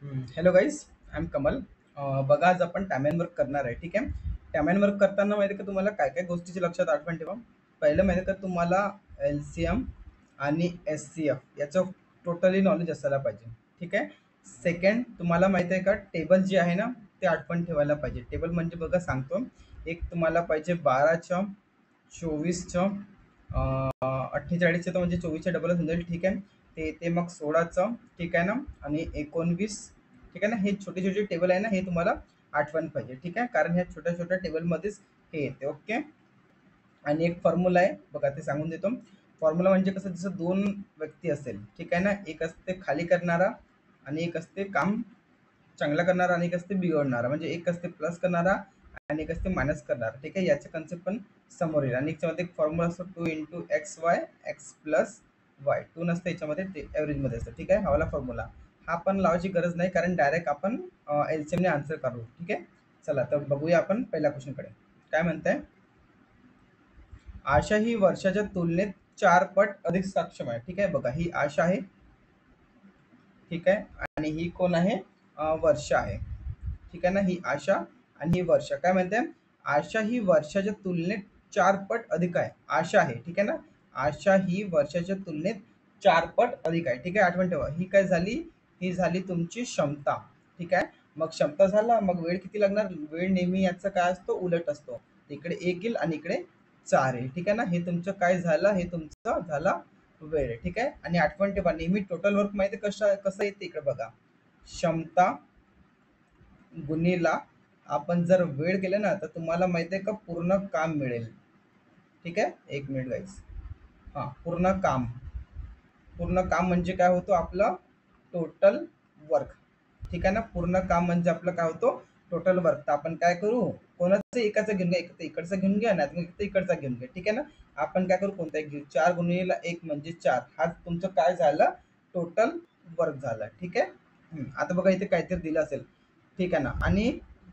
Hello guys, I am Kamal. बघा, आज आपण टायमॅन वर्क करणार आहे. ठीक आहे. टायमॅन वर्क करताना माहिती आहे का तुम्हाला काय काय गोष्टीची लक्षात आठवण ठेवा. पहिलं माहिती आहे का तुम्हाला LCM आणि SCF याचं टोटली नॉलेज असायला पाहिजे. ठीक आहे. सेकंड, तुम्हाला माहिती आहे का टेबल जे आहे ना ते आठवण ठेवायला पाहिजे. टेबल म्हणजे बघा सांगतो, एक तुम्हाला पाहिजे 12चं, 24चं, 48चं, तर म्हणजे 24च्या डबलच होऊन जाईल. ठीक आहे. ते मग 16चं, ठीक आहे ना, आणि 19, ठीक आहे ना. हे छोटे छोटे टेबल आहे ना, हे तुम्हाला आठवण पाहिजे. ठीक आहे, कारण ह्या छोट्या छोट्या टेबलमध्येच हे येते. ओके. आणि एक फॉर्म्युला आहे बघा, ते सांगून देतो. फॉर्म्युला म्हणजे कसं, जसं दोन व्यक्ती असेल, ठीक आहे ना, एक असते खाली करणारा आणि एक असते काम चांगला करणारा आणि एक असते बिघडणारा. म्हणजे एक असते प्लस करणारा आणि एक असते मायनस करणारा. ठीक आहे, याचे कन्सेप्ट पण समोर येईल. आणि याच्यामध्ये एक फॉर्म्युला असतो 2 × XY x+y. 2 नसतं याच्यामध्ये, ते ॲव्हरेजमध्ये असतं. ठीक आहे, हा वाला फॉर्म्युला हा पण लावायची गरज नाही, कारण डायरेक्ट आपण LCMने आन्सर करू. ठीक आहे. चला तर बघूया आपण पहिल्या क्वेश्चनकडे. काय म्हणताय, आशा ही वर्षाच्या तुलनेत 4 पट अधिक सक्षम आहे. ठीक आहे, बघा ही आशा आहे. ठीक आहे, आणि ही कोण आहे, वर्षा आहे. ठीक आहे ना, ही आशा आणि ही वर्षा. काय म्हणते, आशा ही वर्षाच्या तुलनेत 4 पट अधिक आहे. आशा आहे, ठीक आहे ना, आशा ही वर्षाच्या तुलनेत 4 पट अधिक आहे. ठीक आहे, आठवण ठेवा. ही काय झाली, ही झाली तुमची क्षमता. ठीक आहे, मग क्षमता झाला, मग वेळ किती लागणार, वेळ नेहमी याचा काय असतो, उलट असतो. इकडे 1 येईल आणि इकडे 4 येईल. ठीक आहे ना, हे तुमचं काय झालं, हे तुमचं झाला वेळ. ठीक आहे, आणि आठवण ठेवा नेहमी टोटल वर्क माहिती कसं येते, इकडे बघा, क्षमता गुणीला आपण जर वेळ केलं ना, तर तुम्हाला माहिती आहे का पूर्ण काम मिळेल. ठीक आहे, एक मिनिट गाईज. हां, पूर्ण काम म्हणजे काय होतो, आपलं टोटल वर्क. ठीक आहे ना, पूर्ण काम म्हणजे आपलं काय होतो, टोटल वर्क. तर आपण काय करू, कोणाचं एकाचं घेऊन घ्या, एक तर इकडचं घेऊन घ्या, नाही तर इकडचा घेऊन घ्या. ठीक आहे ना, आपण काय करू, कोणताही घेऊ. 4 गुणिले 1 म्हणजे 4. हा तुमचं काय झालं, टोटल वर्क झालं. ठीक आहे. आता बघा इथे काहीतरी दिलं असेल. ठीक आहे ना, आणि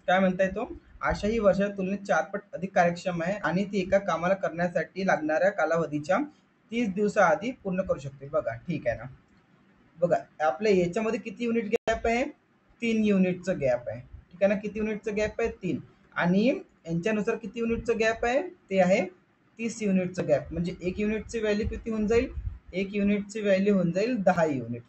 काय म्हणताय तो, आशा ही वर्षाच्या तुलनेत 4 पट अधिक कार्यक्षम आहे आणि ती एका कामाला करण्यासाठी लागणाऱ्या कालावधीच्या 30 दिवसाआधी पूर्ण करू शकते. बघा, ठीक आहे ना. बघा, आपल्या याच्यामध्ये किती युनिट गॅप आहे, 3 युनिटचं गॅप आहे. ठीक आहे ना, किती युनिटचं गॅप आहे, 3. आणि यांच्यानुसार किती युनिटचं गॅप आहे, ते आहे 30 युनिटचं गॅप. म्हणजे 1 युनिटची व्हॅल्यू किती होऊन जाईल, 1 युनिटची व्हॅल्यू होऊन जाईल 10 युनिट.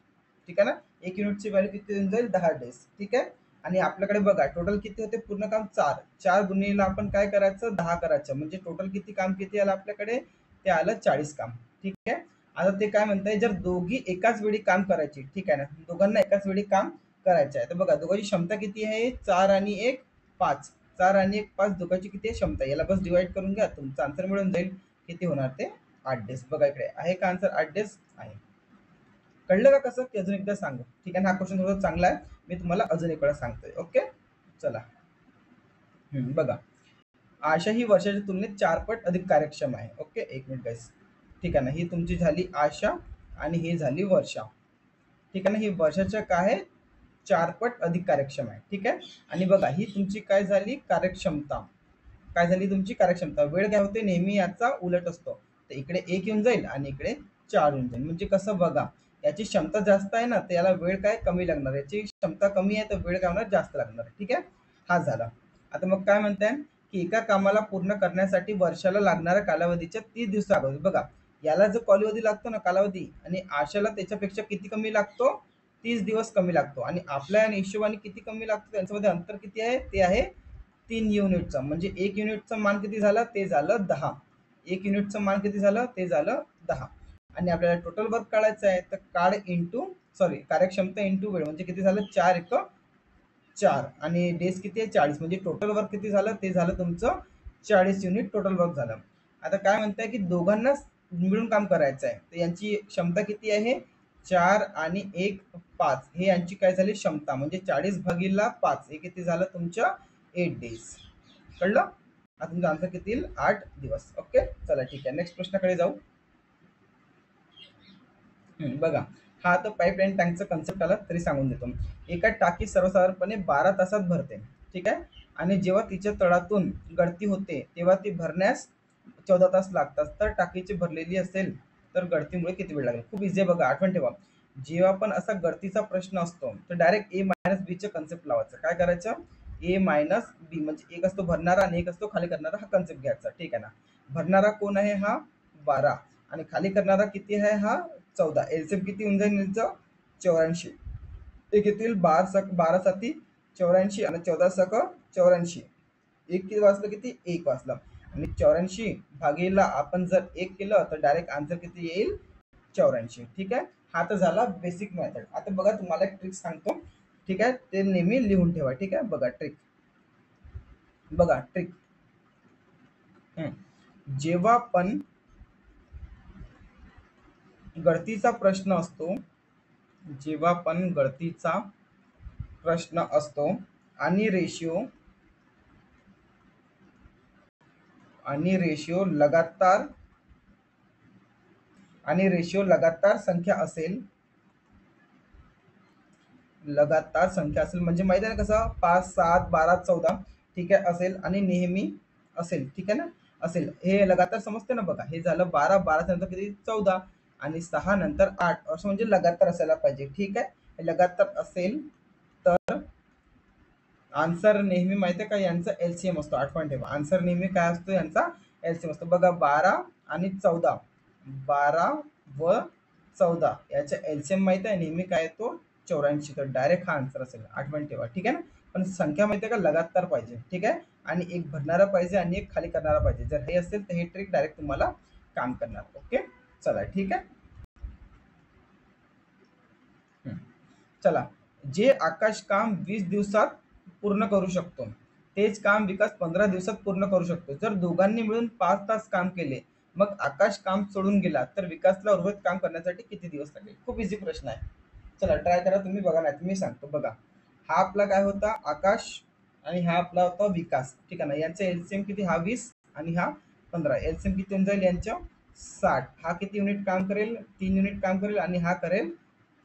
ठीक आहे ना, 1 युनिटची व्हॅल्यू किती होऊन जाईल, 10 डेज. ठीक आहे, आणि आपल्याकडे बघा टोटल किती होते, पूर्ण काम 4. 4 गुणिले आपण काय करायचं, 10 करायचं. म्हणजे टोटल किती काम किती आलं आपल्याकडे, ते आलं 40 काम. ठीक आहे. आता ते काय म्हणताय, जर दोघी एकाच वेळी काम करायची, ठीक आहे ना, दोघांना एकाच वेळी काम करायचं आहे, तर बघा दोघांची क्षमता किती आहे, 4 आणि 1 5. 4 आणि 1 5, दोघांची किती आहे क्षमता, याला बस डिवाइड करून घ्या, तुमचं आन्सर मिळून जाईल. किती होणार ते, 8 डेज. बघा इकडे आहे का आन्सर, 8 डेज आहे. कळलं का कसं, की अजून एकदा सांगू. ठीक आहे ना, हा क्वेश्चन थोडा चांगला आहे, मी तुम्हाला अजून एक वेळा सांगतोय. ओके, चला. बघा, आशा ही वर्षाच्या तुलनेत 4 पट अधिक कार्यक्षम आहे. ओके, एक मिनिट गाईस. ठीक आहे ना, ही तुमची झाली आशा आणि ही झाली वर्षा. ठीक आहे ना, ही वर्षाच्या काय आहे, 4 पट अधिक कार्यक्षम आहे. ठीक आहे, आणि बघा ही तुमची काय झाली, कार्यक्षमता. काय झाली तुमची कार्यक्षमता. वेळ काय होते, नेहमी याचा उलट असतो. तर इकडे 1 येऊन जाईल आणि इकडे 4 येऊन जाईल. म्हणजे कसं बघा, याची क्षमता जास्त आहे ना, तर याला वेळ काय कमी लागणार, याची क्षमता कमी आहे तर वेळ काय होणार, जास्त लागणार. ठीक आहे, हा झाला. आता मग काय म्हणताय, की एका कामाला पूर्ण करण्यासाठी वर्षाला लागणाऱ्या कालावधीच्या 30 दिवस अगोदर. बघा, याला जो कालावधी लागतो ना, कालावधी, आणि आशाला त्याच्यापेक्षा किती कमी लागतो, 30 दिवस कमी लागतो. आणि आपल्या हिशोबाने किती कमी लागतो, त्यांच्यामध्ये अंतर किती आहे, ते आहे 3 युनिटचं. म्हणजे 1 युनिटचं मान किती झालं, ते झालं 10. 1 युनिटचं मान किती झालं, ते झालं 10. आणि आपल्याला टोटल वर्क काढायचं आहे, तर कार्यक्षमता इंटू वेळ, म्हणजे किती झालं, 4 × 4, आणि डेज किती आहे, 40. म्हणजे टोटल वर्क किती झालं, ते झालं तुमचं 40 युनिट टोटल वर्क झालं. आता काय म्हणताय, की दोघांना मिळून काम करायचं आहे, तर यांची क्षमता किती आहे, 4 आणि 1 5, हे यांची काय झाली क्षमता. म्हणजे 40/5, हे किती झालं तुमच्या 8 डेज. कळलं. आता तुमचा आन्सर किती येईल, 8 दिवस. ओके, चला ठीक आहे, नेक्स्ट प्रश्नाकडे जाऊ. बघा, हा आता पाईपलाईन टँकचा कन्सेप्ट आला तरी सांगून देतो. एका टाकी सर्वसाधारणपणे 12 तासात भरते. ठीक आहे, आणि जेव्हा तिच्या तळातून गळती होते तेव्हा ती भरण्यास 14 तास लागतात. तर टाकीची भरलेली असेल तर गळतीमुळे किती वेळ लागेल. खूप इझी आहे बघा, आठवण ठेवा. जेव्हा पण असा गळतीचा प्रश्न असतो तर डायरेक्ट ए मायनस बी चे कन्सेप्ट लावायचं. काय करायचं, ए मायनस बी म्हणजे एक असतो भरणारा आणि एक असतो खाली करणारा, हा कन्सेप्ट घ्यायचा. ठीक आहे ना. भरणारा कोण आहे, हा 12 आणि खाली करणारा किती आहे, हा 14. एलसीएम किती होऊन जाईल यांचं, 84. एक येतील 12 साती 84 आणि 14 सक 84. एक किती वाचलं, किती एक वाचलं. आणि 84 भागीला आपण जर एक केलं तर डायरेक्ट आन्सर किती येईल, 84. ठीक आहे. हा तर झाला बेसिक मेथड. आता बघा तुम्हाला एक ट्रिक सांगतो. ठीक आहे, ते नेहमी लिहून ठेवा. ठीक आहे, बघा ट्रिक, बघा ट्रिक. जेव्हा पण गळतीचा प्रश्न असतो, जेव्हा पण गळतीचा प्रश्न असतो आणि रेशिओ लगातार संख्या असेल, लगातार संख्या असेल म्हणजे माहिती आहे ना कसं, 5 7 12 14. ठीक आहे, असेल आणि नेहमी असेल. ठीक आहे ना, असेल हे लगातार समजते ना. बघा हे झालं 12, 12 नंतर किती 14 आणि 6 नंतर 8, असं म्हणजे लगातार असायला पाहिजे. ठीक आहे, हे लगातार असेल तर आन्सर नेहमी माहिती आहे का, यांचा एलसीएम असतो. आठवण ठेवा, आन्सर नेहमी काय असतो, यांचा एलसीएम असतो. बघा 12 आणि 14, 12 व 14 याचा एलसीएम माहिती आहे नेहमी काय येतो, 84. तर डायरेक्ट हा आन्सर असेल. आठवण ठेवा. ठीक आहे ना. पण संख्या माहिती आहे का लगातार पाहिजे. ठीक आहे, आणि एक भरणारा पाहिजे आणि एक खाली करणारा पाहिजे. जर हे असेल तर हे ट्रिक डायरेक्ट तुम्हाला काम करणार. ओके, चला ठीक आहे. चला, जे आकाश काम 20 दिवसात पूर्ण करू शकतो तेच काम विकास 15 दिवसात पूर्ण करू शकतो. जर दोघांनी मिळून 5 तास काम केले, मग आकाश काम सोडून गेला तर विकासला उर्वरित काम करण्यासाठी किती दिवस लागेल. खूप इझी प्रश्न आहे. चला ट्राय करा तुम्ही, बघा नाही तुम्ही सांगतो. बघा हा आपला काय होता, आकाश आणि हा आपला होता विकास. ठीक आहे ना. यांचा एलसीएम किती, हा 20 आणि हा 15. एलसीएम किती होऊन जाईल यांच्या, 60. हा किती युनिट काम करेल, 3 युनिट काम करेल आणि हा करेल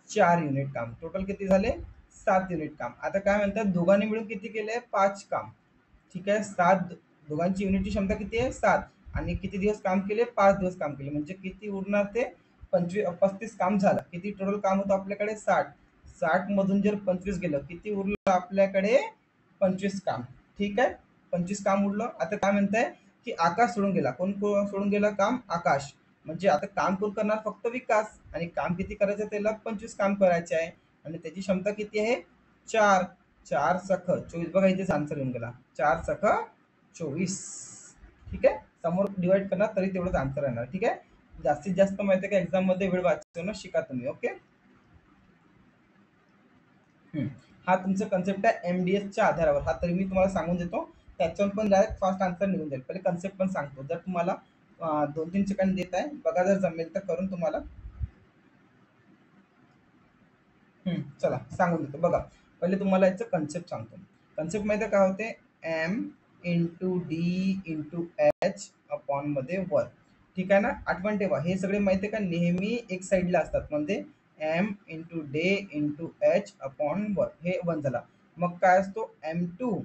4 युनिट काम. टोटल किती झाले, 7 युनिट काम. आता काय म्हणतात, दोघांनी मिळून किती केले, 5 काम. ठीक आहे, 7. दोघांची युनिटची क्षमता किती आहे, 7. आणि किती दिवस काम केले, 5 दिवस काम केले. म्हणजे किती उरणार ते, 35 काम झालं. किती टोटल काम होतं आपल्याकडे, 60. 60 मधून जर 25 गेलं, किती उरलं आपल्याकडे, 25 काम. ठीक आहे, 25 काम उरलं. आता काय म्हणताय की आकाश सोडून गेला. कोण सोडून गेला काम, आकाश. म्हणजे आता काम कोण करणार, फक्त विकास. आणि काम किती करायचं, त्याला 25 काम करायचे आहे. आणि त्याची क्षमता किती आहे, 4. 4 सख 24. बघा इथेच आन्सर येऊन गेला, 4 सख 24. ठीक आहे, समोर डिवाइड करणार तरी तेवढंच आन्सर येणार. ठीक आहे, जास्तीत जास्त माहिती आहे का एक्झाम मध्ये वेळ वाचवणं शिका तुम्ही. ओके. हा तुमचा कन्सेप्ट आहे एमडीएसच्या आधारावर. हा तरी मी तुम्हाला सांगून देतो, त्याच्यावर पण डायरेक्ट फास्ट आन्सर निघून जाईल. पहिले कन्सेप्ट पण सांगतो. जर तुम्हाला 2-3 सेकंड देत आहे, बघा जर जमेल तर करून तुम्हाला. चला सांगून देतो. बघा पहिले तुम्हाला याचं कन्सेप्ट सांगतो. कन्सेप्ट माहिती काय होते, M into D into H upon मध्ये वर. ठीक आहे ना. आठवण ठेवा, हे सगळे माहिती आहे का नेहमी एक साईडला असतात. म्हणजे M into D into H upon वर, हे वन झाला. मग काय असतो, M2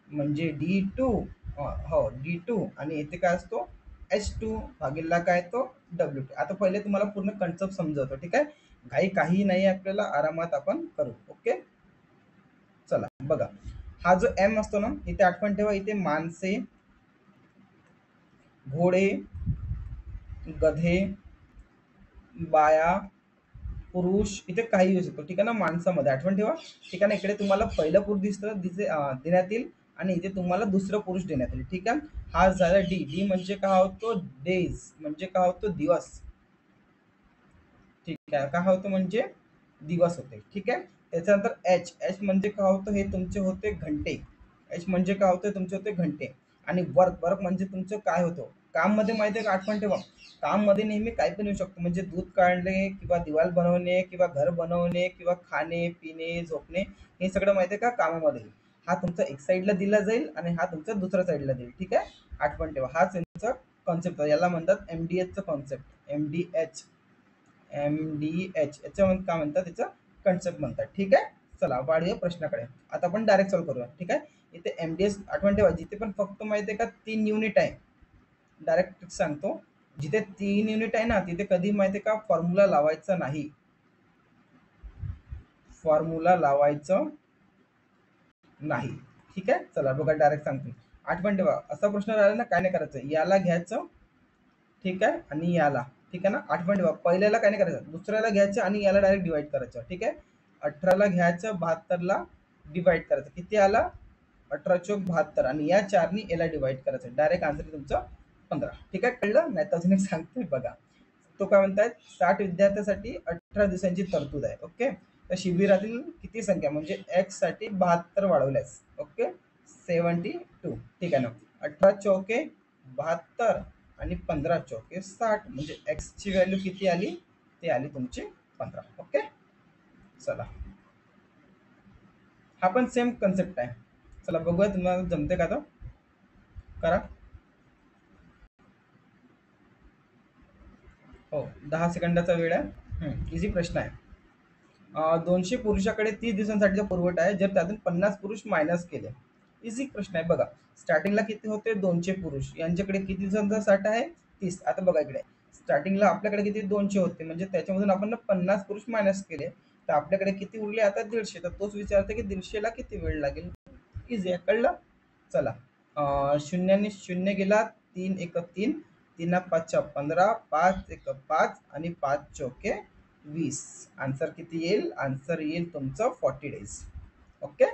म्हणजे D2. हो D2. आणि इथे काय असतो, H2 भागीला काय तो W2. आता पहिले तुम्हाला पूर्ण कन्सेप्ट समजवतो. ठीक आहे, घाई काही नाही, आपल्याला आरामात आपण करू. ओके, चला बघा. हा जो एम असतो ना, इथे आठवण ठेवा, इथे माणसे, घोडे, गधे, बाया, पुरुष, इथे काही येऊ शकतो. ठीक आहे ना, माणसामध्ये आठवण ठेवा. ठीक आहे ना. इकडे तुम्हाला पहिलं पुरुष देण्यात येईल आणि इथे तुम्हाला दुसरं पुरुष देण्यात येईल. ठीक आहे, हा झाला डी. डी म्हणजे काय होतो, डेज म्हणजे काय होतो, दिवस. ठीक आहे, काय होतं म्हणजे दिवस होते. ठीक आहे, त्याच्यानंतर एच. एच म्हणजे काय होतं, हे तुमचे होते घंटे. एच म्हणजे काय होतं, तुमचे होते घंटे. आणि वर्क. वर्क म्हणजे तुमचं काय होतं, काम मध्ये माहिती आहे का. आठवण ठेवा, काम मध्ये नेहमी काय पण येऊ शकतो. म्हणजे दूध काढणे किंवा दिवाल बनवणे किंवा घर बनवणे किंवा खाणे पिणे झोपणे, हे सगळं माहिती आहे का कामामध्ये. हा तुमचा एक साईडला दिला जाईल आणि हा तुमचा दुसऱ्या साईडला देईल. ठीक आहे, आठवण ठेवा, हाच यांचा कॉन्सेप्ट. याला म्हणतात एमडीएचचं कॉन्सेप्ट. एमडीएच. याच्यामध्ये काय म्हणतात, त्याचं कन्सेप्ट म्हणतात. ठीक आहे, चला वाढूया प्रश्नाकडे. आता आपण डायरेक्ट सॉल्व्ह करूया. ठीक आहे, इथे एमडीएस आठवण ठेवा, जिथे पण फक्त माहिती आहे का 3 युनिट आहे. डायरेक्ट सांगतो, जिथे 3 युनिट आहे ना, तिथे कधी माहिती आहे का फॉर्म्युला लावायचा नाही. फॉर्म्युला लावायचं नाही. ठीक आहे, चला बघा डायरेक्ट सांगतो. आठवण ठेवा, असा प्रश्न राहिला ना, काय नाही करायचं, याला घ्यायचं, ठीक आहे, आणि याला, ठीक आहे ना. आठवण ठेवा, पहिल्याला काय नाही करायचं, दुसऱ्याला घ्यायचं आणि याला डायरेक्ट डिवाइड करायचं. ठीक आहे, 18ला घ्यायचं, 72ला डिवाइड करायचं. किती आला? 18 चौक 72 आणि या 4नी याला डिवाइड करायचं. डायरेक्ट आन्सर तुमचं 15. ठीक आहे, कळलं? नाही तर अजून एक सांगतोय बघा. तो काय म्हणतायत, 60 विद्यार्थ्यांसाठी 18 दिवसांची तरतूद आहे. ओके, तर शिबिरातील किती संख्या म्हणजे एक्स साठी 72 वाढवल्यास. ओके, 72. ठीक आहे ना. 18 चौके 72 आणि 15 चौके 60 म्हणजे एक्स ची व्हॅल्यू किती आली? ती आली तुमची 15. ओके, चला हा पण सेम कन्सेप्ट आहे. चला बघूया तुम्हाला जमते का, तो करा. हो, 10 सेकंदाचा वेळ आहे. इझी प्रश्न आहे. 200 पुरुषाकडे 30 दिवसांसाठीचा पुरवठा आहे, जर त्यातून 50 पुरुष मायनस केले. इझी प्रश्न आहे बघा. स्टार्टिंगला किती होते? 200 पुरुष, यांच्याकडे किती दिवसांचा साठा आहे? 30. आता बघा इकडे, स्टार्टिंगला आपल्याकडे किती? 200 होते, म्हणजे त्याच्यामधून आपण 50 पुरुष मायनस केले, तर आपल्याकडे किती उरले आता? 150. तर तोच विचारते की 150ला किती वेळ लागेल. इझी आहे, कळलं? चला, शून्याने शून्य गेला, 3 एक 3, 3 5 15, 5 एक 5 आणि 5 चौके 20. आन्सर किती येईल? आन्सर येईल तुमचं 40 डेज. Okay,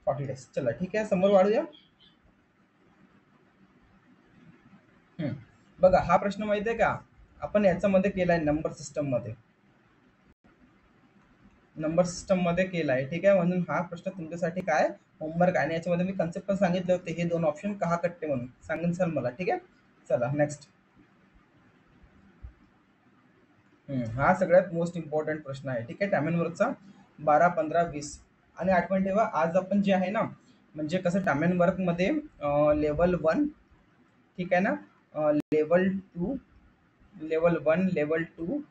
40 days. चला ठीक आहे, समोर वाढूया. बघा हा प्रश्न माहिती आहे का, आपण याच्यामध्ये केलाय, नंबर सिस्टम मध्ये, नंबर सिस्टम मध्ये केलाय. ठीक आहे, म्हणून हा प्रश्न तुमच्यासाठी काय होमवर्क आहे. आणि याच्यामध्ये मी कन्सेप्ट पण सांगितले होते, हे दोन ऑप्शन का कट्टे म्हणून सांगेन सर मला. ठीक आहे, चला नेक्स्ट. हा सगळ्यात मोस्ट इम्पॉर्टंट प्रश्न आहे. ठीक आहे, टायमन वर्कचा 12, 15, 20. आणि आठवण ठेवा, आज आपण जे आहे ना, म्हणजे कसं टायमन वर्क मध्ये लेवल 1, ठीक आहे ना, लेवल 2, लेवल 1, लेवल 2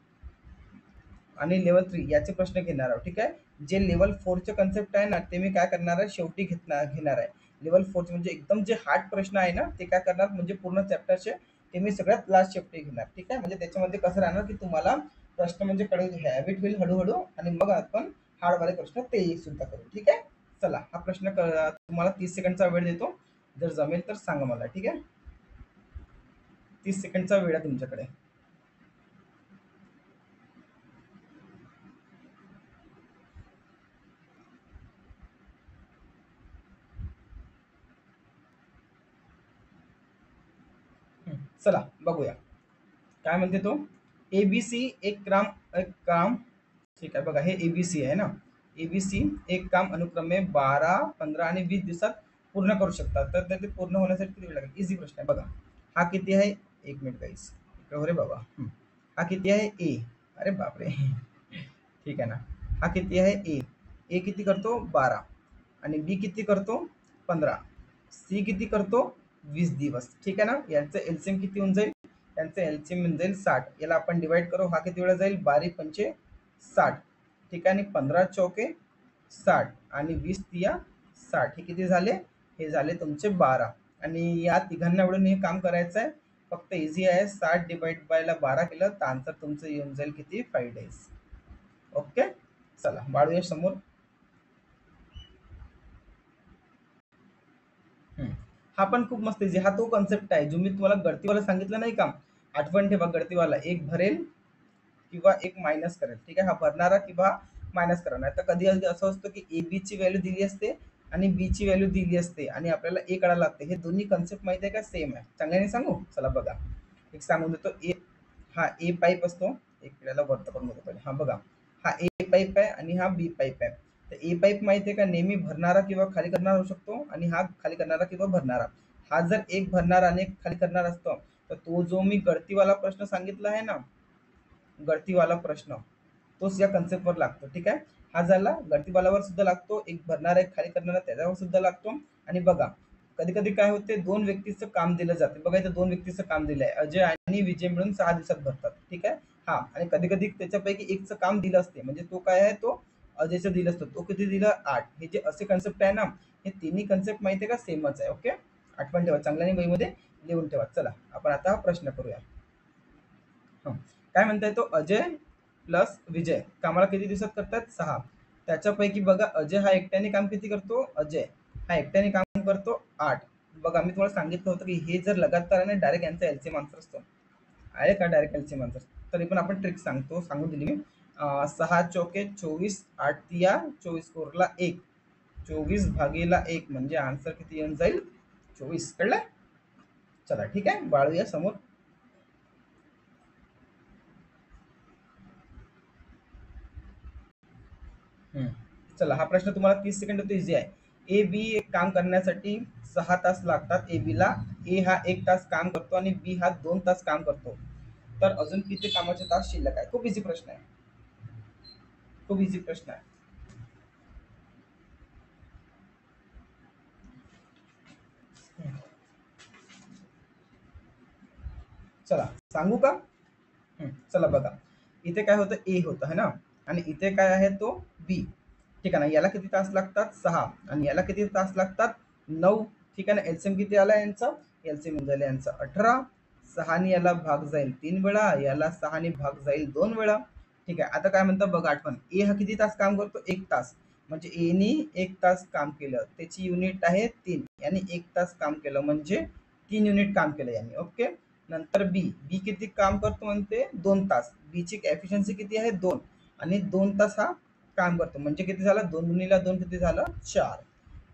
आणि लेवल 3 याचे प्रश्न घेणार आहोत. ठीक आहे, जे लेवल 4चे कन्सेप्ट आहे ना, ते मी काय करणार आहे, शेवटी घेणार आहे. लेवल 4चे म्हणजे एकदम जे हार्ड प्रश्न आहे ना, ते काय करणार, म्हणजे पूर्ण चॅप्टरचे ते मी सगळ्यात लास्ट शेवटी घेणार. ठीक आहे, म्हणजे त्याच्यामध्ये कसं राहणार की तुम्हाला प्रश्न म्हणजे कळून हॅबिट होईल हळूहळू, आणि मग आपण हार्डवाले प्रश्न ते सुद्धा करू. ठीक आहे, चला हा प्रश्न तुम्हाला 30 सेकंडचा वेळ देतो, जर जमेल तर सांगा मला. ठीक आहे, 30 सेकंडचा वेळ आहे तुमच्याकडे. चला बघूया काय म्हणते तो. एबीसी एक काम. ठीक आहे, बघा हे एबीसी आहे ना, एबीसी एक काम अनुक्रमे 12, 15 आणि 20 दिवसात पूर्ण करू शकतात. तर ते पूर्ण होण्यासाठी किती वेळ लागेल? इझी प्रश्न आहे बघा. हा किती आहे? 1 मिनिट गाईस, हो रे बाबा. हा किती आहे? ए. अरे बापरे. ठीक आहे ना, हा किती आहे? ए. ए किती करतो? 12. आणि बी किती करतो? 15. सी किती करतो? 20 दिवस. ठीक आहे ना, यांचं एलसीएम किती होऊन जाईल? यांचं एलसीएम होऊन जाईल 60. याला आपण डिवाइड करू, हा किती वेळा जाईल? 12 पंचे 60. ठीक आहे, आणि 15 चौके 60 आणि 20 तिया 60. हे किती झाले? हे झाले तुमचे 12. आणि या तिघांना एवढं हे काम करायचं आहे, फक्त इझी आहे. 60 डिवाइड बायला 12 केलं तर आन्सर तुमचं येऊन जाईल किती? 5 डेज. ओके, चला वाढूया समोर. हा पण खूप मस्त इझी. हा तो कन्सेप्ट आहे जो मी तुम्हाला गळतीवाला सांगितलं नाही का. आठवण ठेवा, गळतीवाला एक भरेल किंवा एक मायनस करेल. ठीक आहे, हा भरणारा किंवा मायनस करणार. तर कधी असं असतं की ए बी ची व्हॅल्यू दिली असते आणि बी ची व्हॅल्यू दिली असते आणि आपल्याला ए काढायला लागते. हे दोन्ही कन्सेप्ट माहिती आहे का? सेम आहे. चांगल्याने सांगू, चला बघा एक सांगून देतो. ए, हा ए पाईप असतो, एक वेळेला वर्त करून देतो पहिले. हा बघा, हा ए पाईप आहे आणि हा बी पाईप आहे. तर ए पाईप माहिती आहे का, नेहमी भरणारा किंवा खाली करणारा होऊ शकतो, आणि हा खाली करणारा किंवा भरणारा. हा जर एक भरणारा आणि एक खाली करणारा असतो, तर तो जो मी गळतीवाला प्रश्न सांगितला आहे ना, गळतीवाला प्रश्न, तोच या कन्सेप्टवर लागतो. ठीक आहे, हा झाला गळतीवालावर सुद्धा लागतो, एक भरणारा एक खाली करणारा त्याच्यावर सुद्धा लागतो. आणि बघा कधी कधी काय होते, दोन व्यक्तीचं काम दिलं जाते. बघा इथं दोन व्यक्तीचं काम दिलं आहे, अजय आणि विजय मिळून 6 दिवसात भरतात. ठीक आहे, हा, आणि कधी कधी त्याच्यापैकी एकचं काम दिलं असते, म्हणजे तो काय आहे, तो अजयचं दिलं असतं, तो किती दिलं? 8. हे जे असे कन्सेप्ट आहे ना, हे तिन्ही कन्सेप्ट माहिती आहे का? सेमच आहे. ओके, आठवण ठेवा, चांगल्याने वहीमध्ये लिहून ठेवा. चला आपण आता हा प्रश्न करूया. काय म्हणताय तो, अजय प्लस विजय कामाला किती दिवसात करतात? 6. त्याच्यापैकी बघा अजय हा एकट्याने काम किती करतो, अजय हा एकट्याने काम करतो 8. बघा मी तुम्हाला सांगितलं होतं की हे जर लगातार आहे ना डायरेक्ट यांचा एलसीएम आन्सर असतो. आहे का डायरेक्ट एलसीएम आन्सर. तरी पण आपण ट्रिक सांगून दिली मी. 6 चौके 24, 8 तिया 24 कोरला 1, 24 भागीला 1 म्हणजे आन्सर किती येऊन जाईल 24. कळलं. चला ठीक आहे, बाळूया समोर. चला हा प्रश्न तुम्हाला 30 सेकंड तो इझी आहे. ए बी काम करण्यासाठी 6 तास लागतात. ए बी ला ए हा 1 तास काम करतो आणि बी हा 2 तास काम करतो. तर अजून किती कामाचे तास शिल्लक आहे. खूप इझी प्रश्न आहे, खूप इझी प्रश्न आहे. चला सांगू का. चला बघा, इथे काय होतं ए होतं है ना, आणि इथे काय आहे तो बी. ठीक आहे ना. याला किती तास लागतात 6 आणि याला किती तास लागतात 9. ठीक आहे ना. एलसीएम किती आला यांचा, एलसीएम झालं यांचा 18. 6 ने याला भाग जाईल 3 वेळा, याला 6 ने भाग जाईल 2 वेळा. ठीक आहे. आता काय म्हणतात बघा आठवण, ए हा किती तास काम करतो 1 तास, म्हणजे ए ने 1 तास काम केलं त्याची युनिट आहे 3. याने 1 तास काम केलं म्हणजे 3 युनिट काम केलं याने. ओके. नंतर बी, बी किती काम करतो म्हणते 2 तास. बी ची एफिशियन्सी किती आहे 2 आणि 2 तास हा काम करतो म्हणजे किती झालं 2 गुणिला 2 किती झालं 4.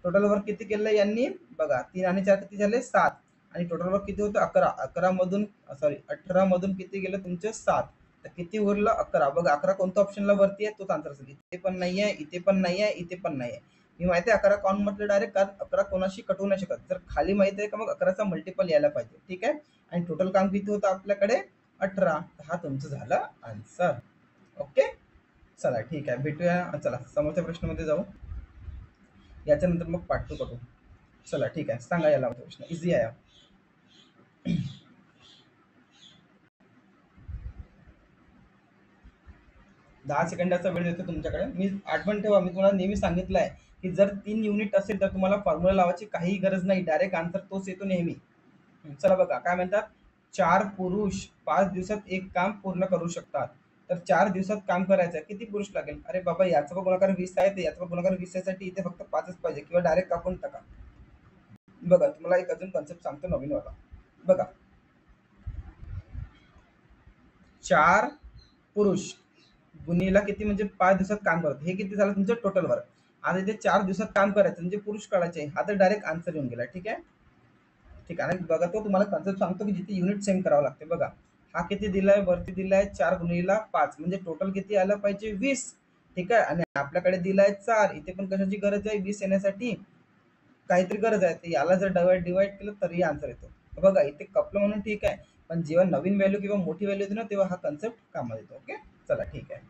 टोटल वर्क किती केलं यांनी बघा 3 आणि 4 किती झाले 7 आणि टोटल वर्क किती होतं 11. 11 मधून 18 मधून किती गेलं तुमचे 7, तर किती उरलं 11. बघा 11 कोणत्या ऑप्शनला वरती आहे तोच आन्सर असेल. इथे पण नाही आहे, इथे पण नाही आहे, इथे पण नाही आहे. मी माहिती आहे 11 कॉन म्हटलं डायरेक्ट, कारण 11 कोणाशी कटवू नाही शकत. जर खाली माहिती आहे का मग 11चा मल्टिपल यायला पाहिजे. ठीक आहे. आणि टोटल काम किती होतं आपल्याकडे 18. हा तुमचं झालं आन्सर. ओके. चला ठीक आहे, भेटूया. चला समोरच्या प्रश्नामध्ये जाऊ, याच्यानंतर मग पार्ट 2 करू. चला ठीक आहे, सांगा याला प्रश्न इझी आहे. 10 सेकंदाचा वेळ देतो तुमच्याकडे. मी आठवण ठेवा, मी तुम्हाला नेहमी सांगितलं आहे की जर 3 युनिट असेल तर तुम्हाला फॉर्म्युला लावायची काही गरज नाही, डायरेक्ट आन्सर तोच येतो नेहमी. चला बघा काय म्हणतात, 4 पुरुष 5 दिवसात एक काम पूर्ण करू शकतात. तर 4 दिवसात काम करायचं आहे, किती पुरुष लागेल. अरे बाबा याचा पण गुणाकार 20 आहे, तर याचा पण गुणाकार 20 साठी इथे फक्त 5च पाहिजे किंवा डायरेक्ट कापून टाका. बघा तुम्हाला एक अजून कन्सेप्ट सांगतो नवीन वाला. बघा 4 पुरुष गुणीला किती म्हणजे 5 दिवसात काम करतो, हे किती झालं तुमचं टोटल वर्क. आता इथे 4 दिवसात काम करायचं म्हणजे पुरुष काढायचे, हा तर डायरेक्ट आन्सर येऊन गेला. ठीक आहे. ठीक आहे. आणि बघा तो तुम्हाला कन्सेप्ट सांगतो की जिथे युनिट सेम करावं लागते. बघा हा किती दिलाय वरती दिलाय 4 गुणीला 5 म्हणजे टोटल किती आलं पाहिजे 20. ठीक आहे. आणि आपल्याकडे दिलाय 4, इथे पण कशाची गरज आहे 20 येण्यासाठी काहीतरी गरज आहे, तर याला जर डिवाइड केलं तरी आन्सर येतो. बघा इथे कपलं म्हणून ठीक आहे, पण जेव्हा नवीन व्हॅल्यू किंवा मोठी व्हॅल्यू येते ना तेव्हा हा कन्सेप्ट कामात येतो. ओके. चला ठीक आहे.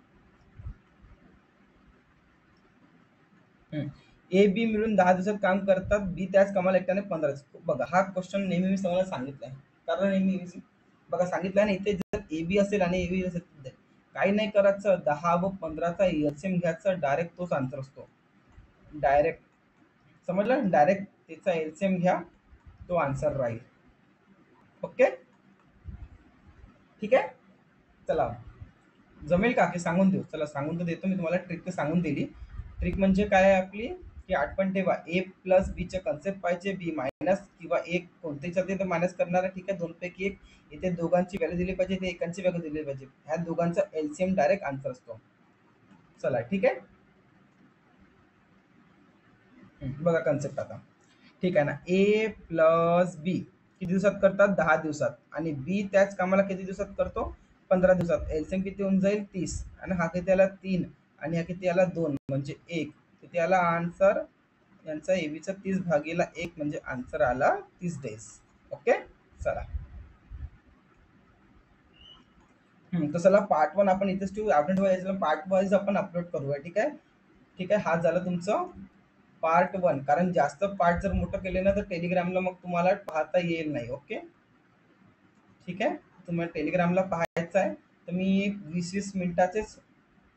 ए बी मिळून 10 दिवसात काम करतात, बी त्याच कामाला एकट्याने 15 दिवसात. बघा हा क्वेश्चन नेहमी मी तुम्हाला सांगितलं आहे, कारण नेहमी बघा सांगितलं आहे ना, इथे जर ए बी असेल आणि ए बी असेल तर काही नाही करायचं, 10 व 15चा एलसीएम घ्यायचा, डायरेक्ट तोच आन्सर असतो. डायरेक्ट समजलं, डायरेक्ट त्याचा एलसीएम घ्या, तो आन्सर राहील. ओके. ठीक आहे. चला जमेल का की सांगून देऊ. चला सांगून तर देतो मी तुम्हाला, ट्रिक तर सांगून दिली. ट्रिक म्हणजे काय आहे आपली की आठवण ठेवा, ए प्लस बी चे कन्सेप्ट पाहिजे, बी मायनस किंवा एक कोणतेच असेल तर मायनस करणार आहे. ठीक आहे. दोनपैकी एक, इथे दोघांची व्हॅल्यू दिली पाहिजे, इथे एकांची व्हॅल्यू दिली पाहिजे. ह्या दोघांचा एलसीएम डायरेक्ट आन्सर असतो. चला ठीक आहे. बघा कन्सेप्ट आता. ठीक आहे ना. ए प्लस बी किती दिवसात करतात 10 दिवसात, आणि बी त्याच कामाला किती दिवसात करतो 15 दिवसात. एलसीएम किती होऊन जाईल 30, आणि हा किती आला 3 आणि हा किती आला 2 म्हणजे 1. किती आला आन्सर यांचा एबीचा 30 भागीला 1 म्हणजे आन्सर आला 30 डेज. ओके. चला तर चला पार्ट 1 आपण इथेच ठेवू. आपण ठेवायचं पार्ट वाईज आपण अपलोड करूया. ठीक आहे. ठीक आहे. हा झाला तुमचं पार्ट 1. कारण जास्त पार्ट जर मोठं केले ना तर टेलिग्रामला मग तुम्हाला पाहता येईल नाही. ओके. ठीक आहे. तुम्हाला टेलिग्रामला पाहायचं आहे तर मी 20-20 मिनिटाचेच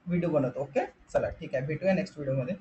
व्हिडिओ बनवतो. ओके. चला ठीक आहे, भेटूया नेक्स्ट व्हिडिओमध्ये.